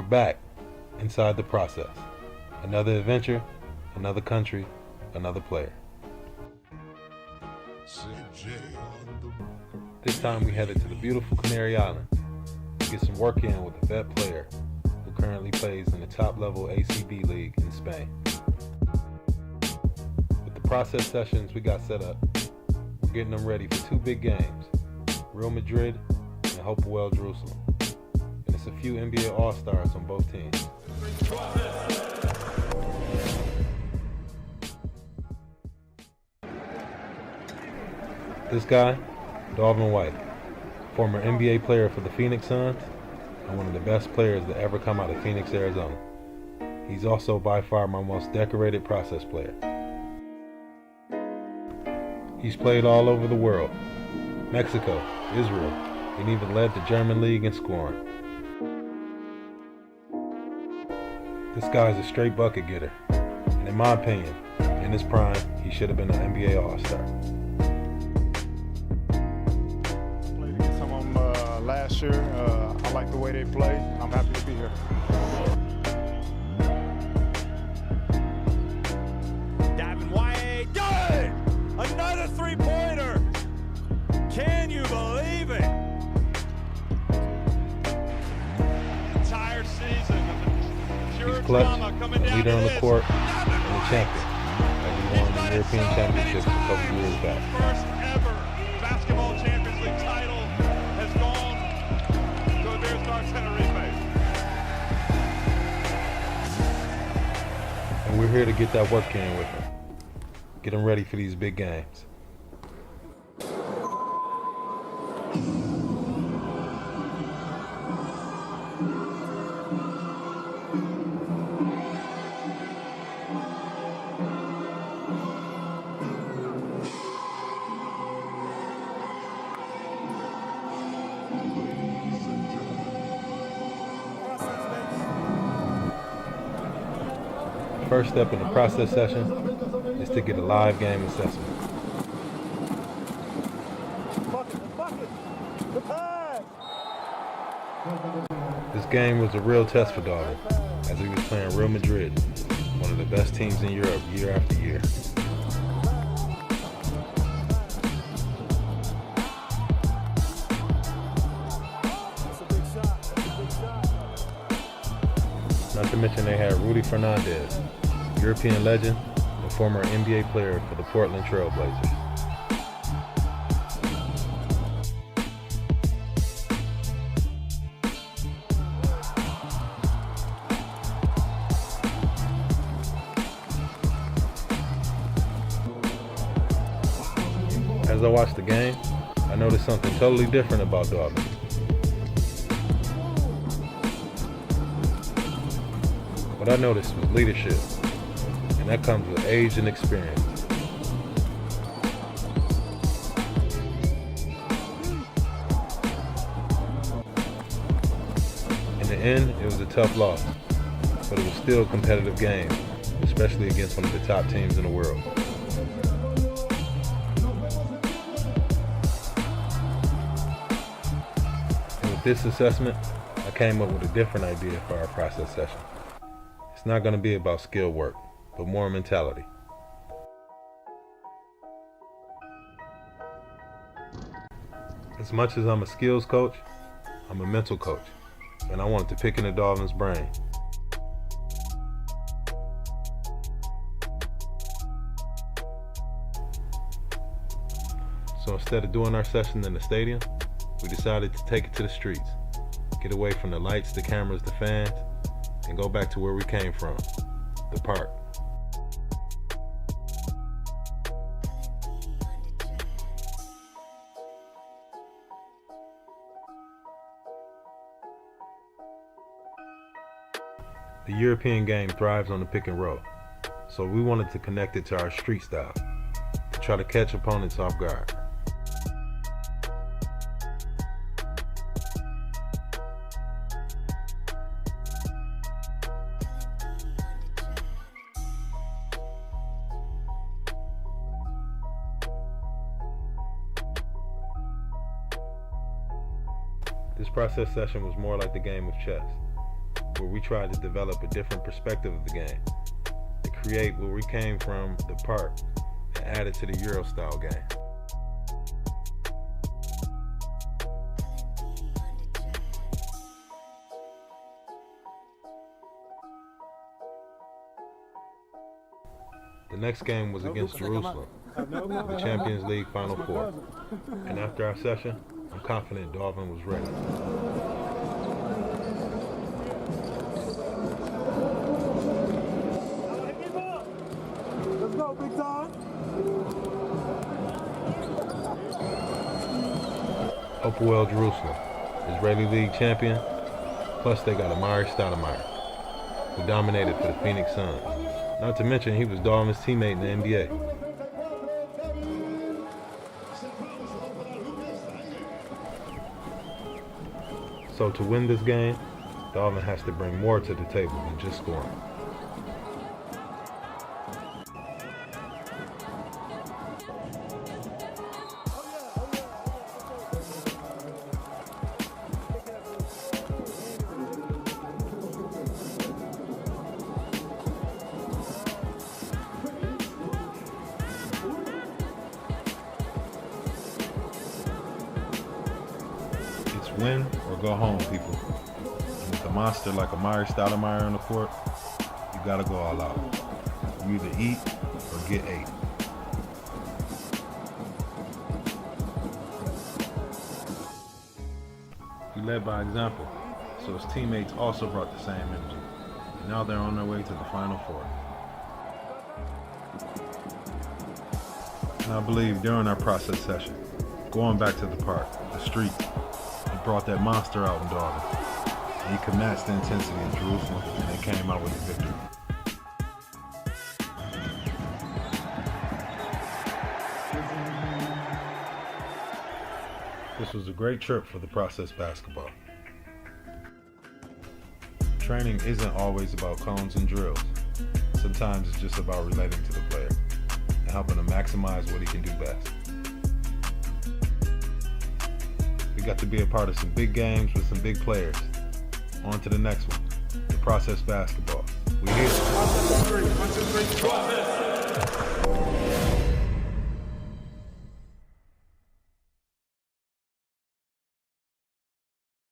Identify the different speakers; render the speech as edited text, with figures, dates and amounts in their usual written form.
Speaker 1: back inside the process. Another adventure, another country, another player. This time we headed to the beautiful Canary Islands to get some work in with a vet player who currently plays in the top level ACB league in Spain. With the process sessions we got set up, we're getting them ready for two big games, Real Madrid and Hopewell Jerusalem. And it's a few NBA All-Stars on both teams. This guy, DAVIN White, former NBA player for the Phoenix Suns and one of the best players to ever come out of Phoenix, Arizona. He's also by far my most decorated process player. He's played all over the world, Mexico, Israel, and even led the German league in scoring. This guy's a straight bucket getter, and in my opinion, in his prime, he should have been an NBA All-Star.
Speaker 2: Played against some of them last year. I like the way they play. I'm happy to be here.
Speaker 3: DAVIN White, good! Another three-pointer! Can you believe it? Entire season of pure
Speaker 1: He's clutch,
Speaker 3: drama coming
Speaker 1: a
Speaker 3: down
Speaker 1: leader
Speaker 3: to
Speaker 1: on the
Speaker 3: this.
Speaker 1: court, and a champion, as he won the European Championships a couple years back.
Speaker 3: First ever basketball Champions League title has gone to American Tenerife.
Speaker 1: And we're here to get that work in with him. Get him ready for these big games. First step in the process session is to get a live game assessment. This game was a real test for DAVIN, as he was playing Real Madrid, one of the best teams in Europe year after year. Not to mention they had Rudy Fernandez, European legend and former NBA player for the Portland Trail Blazers. As I watched the game, I noticed something totally different about DAVIN. What I noticed was leadership, and that comes with age and experience. In the end, it was a tough loss, but it was still a competitive game, especially against one of the top teams in the world. And with this assessment, I came up with a different idea for our process session. It's not going to be about skill work, but more mentality. As much as I'm a skills coach, I'm a mental coach, and I wanted to pick into DAVIN's brain. So instead of doing our session in the stadium, we decided to take it to the streets, get away from the lights, the cameras, the fans, and go back to where we came from, the park. The European game thrives on the pick and roll, so we wanted to connect it to our street style, to try to catch opponents off guard. This process session was more like the game of chess. where we tried to develop a different perspective of the game, to create where we came from, the park, and add it to the Euro style game. The next game was against Jerusalem, the Champions League Final Four. And after our session, I'm confident DAVIN was ready.
Speaker 4: Let's go, big time.
Speaker 1: Hapoel Jerusalem, Israeli League champion, plus they got Amari Stoudemire, who dominated for the Phoenix Suns. Not to mention he was DAVIN's teammate in the NBA. So to win this game, DAVIN has to bring more to the table than just scoring. It's win or go home, people. And with a monster like Amari Stoudemire on the court, you gotta go all out. You either eat or get ate. He led by example, so his teammates also brought the same energy. And now they're on their way to the Final Four. And I believe during our process session, going back to the park, the streets, he brought that monster out in DAVIN. And he could match the intensity of Jerusalem, and they came out with the victory. This was a great trip for the process basketball. Training isn't always about cones and drills. Sometimes it's just about relating to the player and helping him maximize what he can do best. We got to be a part of some big games with some big players. On to the next one, the process basketball. We here.
Speaker 3: 1, 2, 3, 1, 2, 3, process.